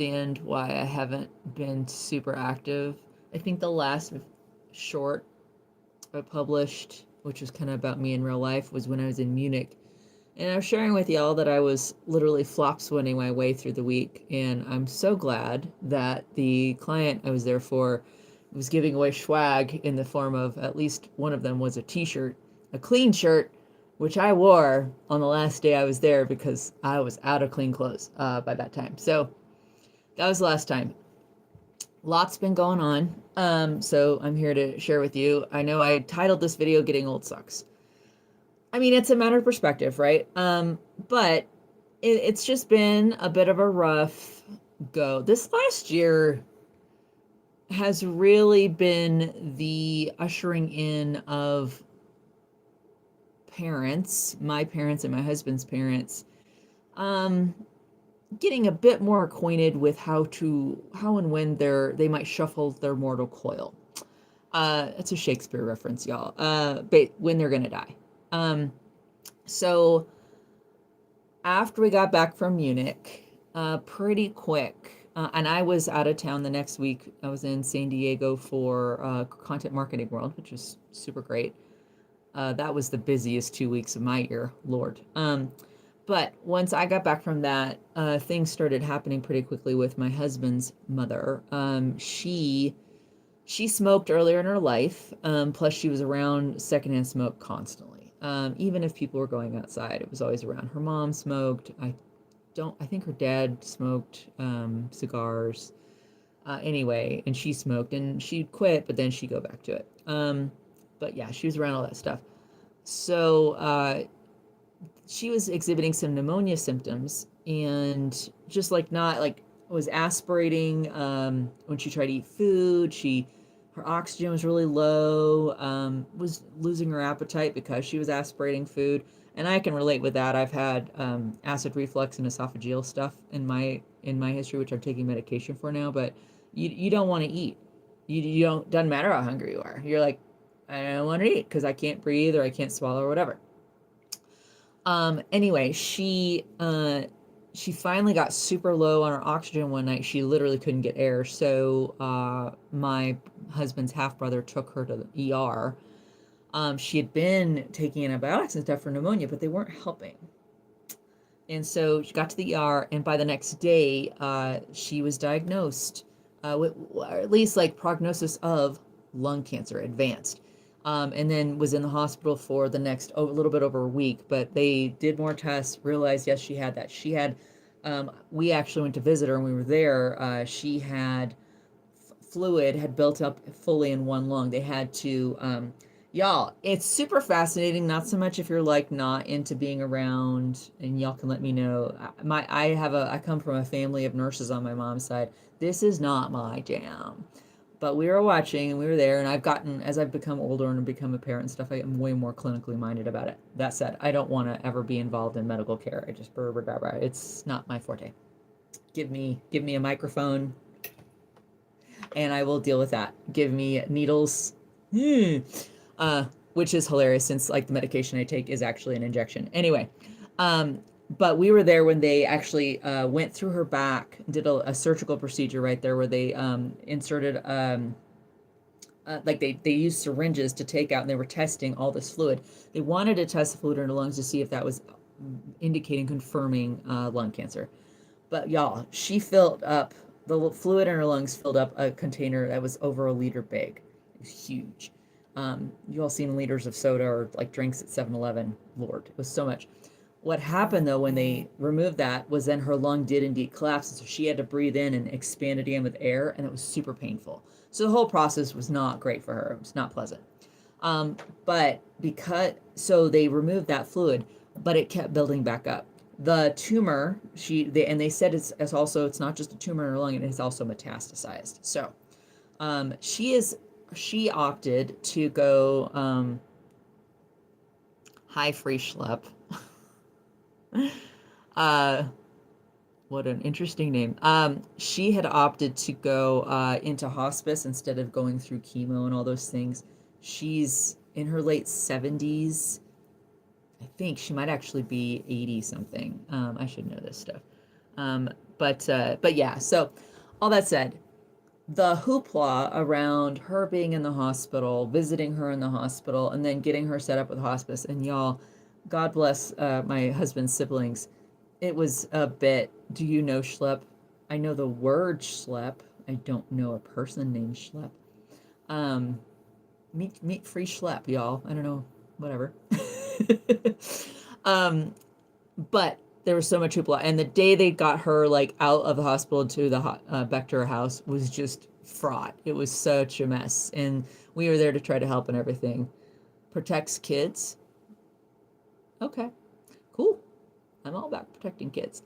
understand why I haven't been super active. I think the last short I published, which was kind of about me in real life, was when I was in Munich. And I was sharing with y'all that I was literally flop swinning my way through the week. And I'm so glad that the client I was there for was giving away swag in the form of, at least one of them was a t-shirt, a clean shirt, which I wore on the last day I was there because I was out of clean clothes by that time. So that was the last time. Lots been going on. So I'm here to share with you. I know I titled this video Getting Old Sucks. I mean, it's a matter of perspective, right? But it's just been a bit of a rough go. This last year has really been the ushering in of parents, my parents and my husband's parents, um, getting a bit more acquainted with how and when they might shuffle their mortal coil. It's a Shakespeare reference, y'all. But when they're gonna die. So after we got back from Munich, pretty quick, and I was out of town the next week. I was in San Diego for Content Marketing World, which was super great. That was the busiest 2 weeks of my year, Lord. But once I got back from that, things started happening pretty quickly with my husband's mother. She smoked earlier in her life, plus she was around secondhand smoke constantly. Even if people were going outside, it was always around. Her mom smoked. I think her dad smoked cigars. Anyway, and she smoked, and she'd quit, but then she'd go back to it. But yeah, she was around all that stuff. So she was exhibiting some pneumonia symptoms, and just like not like was aspirating when she tried to eat food. Her oxygen was really low, was losing her appetite because she was aspirating food. And I can relate with that. I've had acid reflux and esophageal stuff in my history, which I'm taking medication for now. But you don't want to eat. You don't, doesn't matter how hungry you are. You're like, I don't want to eat because I can't breathe or I can't swallow or whatever. Anyway, she finally got super low on her oxygen one night. She literally couldn't get air. So my husband's half brother took her to the ER. She had been taking antibiotics and stuff for pneumonia, but they weren't helping. And so she got to the ER, and by the next day, she was diagnosed with, or at least like prognosis of lung cancer, advanced. And then was in the hospital for the next a little bit over a week. But they did more tests, realized yes, she had that. She had. We actually went to visit her, and we were there. She had fluid had built up fully in one lung. They had to. Y'all, it's super fascinating. Not so much if you're like not into being around, and y'all can let me know. I come from a family of nurses on my mom's side. This is not my jam. But we were watching and we were there, and I've gotten, as I've become older and become a parent and stuff, I am way more clinically minded about it. That said, I don't want to ever be involved in medical care. It's not my forte. Give me a microphone and I will deal with that. Give me needles. Which is hilarious since like the medication I take is actually an injection. Anyway, but we were there when they actually went through her back, did a surgical procedure right there where they inserted like they used syringes to take out, and they were testing all this fluid. They wanted to test the fluid in her lungs to see if that was indicating, confirming lung cancer. But y'all, she filled up the fluid in her lungs, filled up a container that was over a liter big. It was huge. You all seen liters of soda or like drinks at 7-Eleven. Lord, it was so much. What happened though when they removed that was then her lung did indeed collapse, and so she had to breathe in and expand it again with air, and it was super painful. So the whole process was not great for her. It was not pleasant. But so they removed that fluid, but it kept building back up. The tumor, they said it's also, it's not just a tumor in her lung, it is also metastasized. So she opted to go high free schlep. What an interesting name. She had opted to go into hospice instead of going through chemo and all those things. She's in her late 70s. I think she might actually be 80 something. I should know this stuff. But yeah, so all that said, the hoopla around her being in the hospital, visiting her in the hospital, and then getting her set up with hospice. And y'all, God bless my husband's siblings. It was a bit, do you know schlep? I know the word schlep. I don't know a person named schlep. Um, meat free schlep, y'all. I don't know, whatever. um, but there was so much hoopla, and the day they got her like out of the hospital to the back to her house was just fraught. It was such a mess, and we were there to try to help and everything. Protects kids. Okay, cool. I'm all about protecting kids.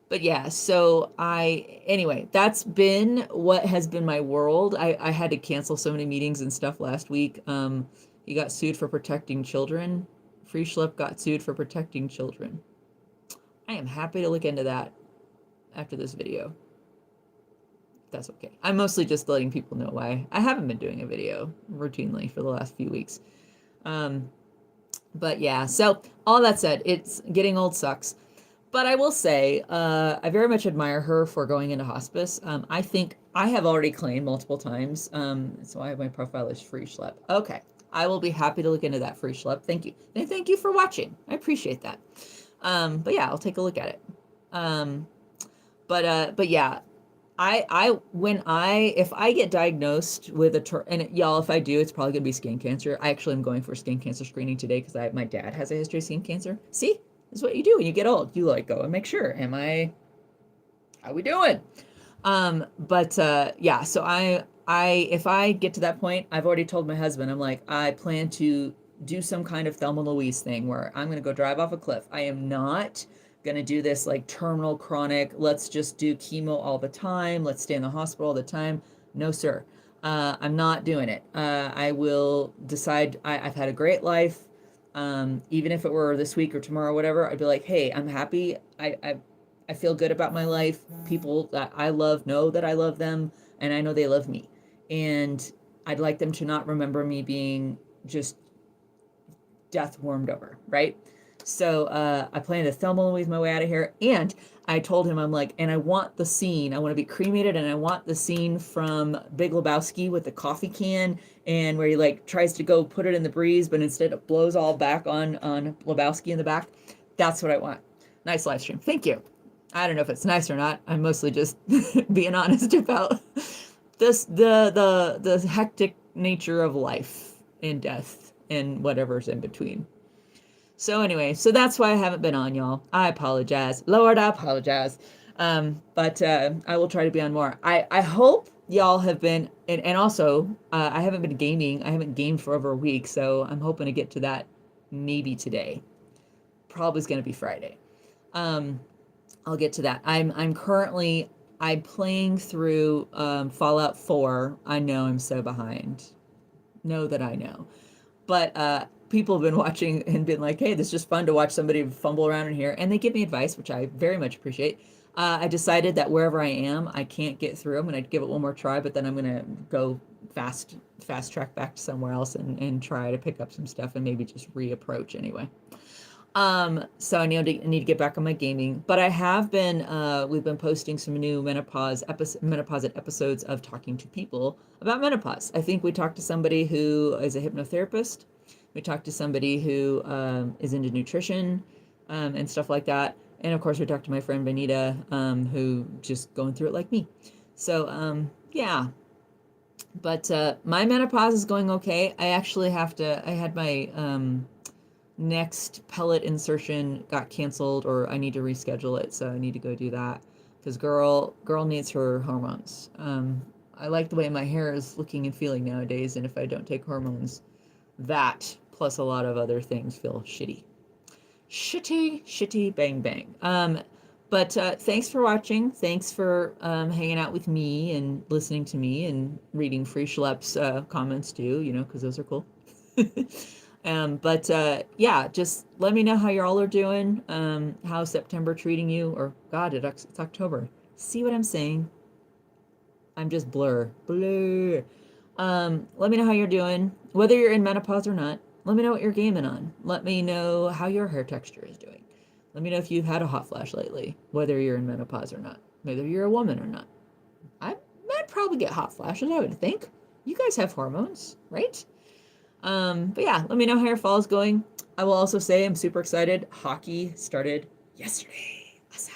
But yeah, so anyway, that's been what has been my world. I had to cancel so many meetings and stuff last week. He got sued for protecting children. Free Schlep got sued for protecting children. I am happy to look into that after this video. That's okay. I'm mostly just letting people know why I haven't been doing a video routinely for the last few weeks. But yeah, so all that said, it's getting old sucks. But I will say, I very much admire her for going into hospice. I think I have already claimed multiple times. So I have my profile as free schlep. Okay. I will be happy to look into that free schlep. Thank you. And thank you for watching. I appreciate that. But yeah, I'll take a look at it. But yeah, if I get diagnosed with and y'all, if I do, it's probably gonna be skin cancer. I actually am going for skin cancer screening today because my dad has a history of skin cancer. See, this is what you do when you get old. You like go and make sure, how we doing? Yeah, so if I get to that point, I've already told my husband, I'm like, I plan to do some kind of Thelma Louise thing where I'm gonna go drive off a cliff. I am not gonna do this like terminal chronic, let's just do chemo all the time, let's stay in the hospital all the time. No, sir. I'm not doing it. I will decide I've had a great life. Even if it were this week or tomorrow, whatever, I'd be like, hey, I'm happy. I feel good about my life. People that I love know that I love them, and I know they love me. And I'd like them to not remember me being just death warmed over, right? So I plan to Thelma Louise my way out of here. And I told him, I'm like, and I want the scene. I want to be cremated, and I want the scene from Big Lebowski with the coffee can, and where he like tries to go put it in the breeze, but instead it blows all back on Lebowski in the back. That's what I want. Nice live stream. Thank you. I don't know if it's nice or not. I'm mostly just being honest about the hectic nature of life and death and whatever's in between. So anyway, so that's why I haven't been on, y'all. I apologize. Lord, I apologize. But I will try to be on more. I hope y'all have been, and also I haven't been gaming. I haven't gamed for over a week, so I'm hoping to get to that maybe today. Probably is going to be Friday. I'll get to that. I'm currently playing through Fallout 4. I know I'm so behind. Know that I know. But people have been watching and been like, hey, this is just fun to watch somebody fumble around in here. And they give me advice, which I very much appreciate. I decided that wherever I am, I can't get through. I'm going to give it one more try, but then I'm going to go fast track back to somewhere else and try to pick up some stuff and maybe just reapproach anyway. So I need to get back on my gaming, but I have been, we've been posting some new menopause episodes of talking to people about menopause. I think we talked to somebody who is a hypnotherapist. We talked to somebody who, is into nutrition, and stuff like that. And of course we talked to my friend Benita, who just going through it like me. So, yeah, but, my menopause is going okay. I had my, next pellet insertion got canceled, or I need to reschedule it, so I need to go do that because girl needs her hormones. I like the way my hair is looking and feeling nowadays, and if I don't take hormones, that plus a lot of other things feel shitty bang bang. But thanks for watching. Thanks for hanging out with me and listening to me and reading Free Schlepp's comments too, because those are cool. But yeah, just let me know how y'all are doing. How's September treating you? Or God, it's October. See what I'm saying? I'm just blur. Let me know how you're doing, whether you're in menopause or not. Let me know what you're gaming on. Let me know how your hair texture is doing. Let me know if you've had a hot flash lately, whether you're in menopause or not, whether you're a woman or not. I'd probably get hot flashes, I would think. You guys have hormones, right? But yeah, let me know how your fall is going. I will also say I'm super excited. Hockey started yesterday. Awesome.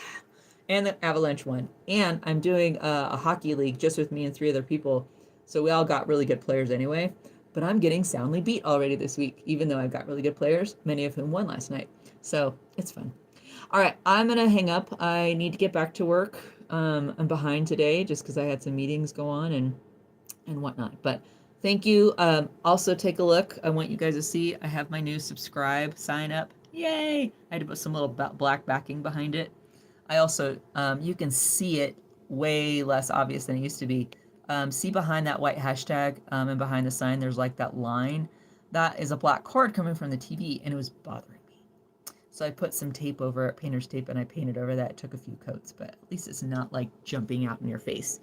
And the Avalanche won. And I'm doing a hockey league just with me and 3 other people. So we all got really good players anyway. But I'm getting soundly beat already this week, even though I've got really good players, many of whom won last night. So it's fun. All right, I'm gonna hang up. I need to get back to work. I'm behind today just because I had some meetings go on and whatnot. But thank you. Also, take a look. I want you guys to see I have my new subscribe sign up. Yay! I had to put some little black backing behind it. I also, you can see it way less obvious than it used to be. See behind that white hashtag and behind the sign, there's like that line. That is a black cord coming from the TV, and it was bothering me. So I put some tape over it, painter's tape, and I painted over that. It took a few coats, but at least it's not like jumping out in your face.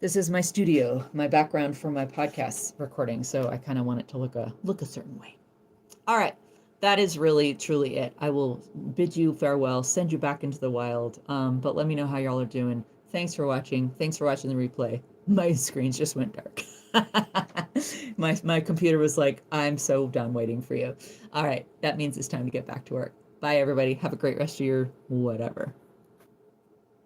This is my studio, my background for my podcast recording, so I kind of want it to look a certain way. All right, that is really truly it. I will bid you farewell, send you back into the wild, but let me know how y'all are doing. Thanks for watching. Thanks for watching the replay. My screens just went dark. My computer was like, I'm so done waiting for you. All right, that means it's time to get back to work. Bye, everybody. Have a great rest of your whatever.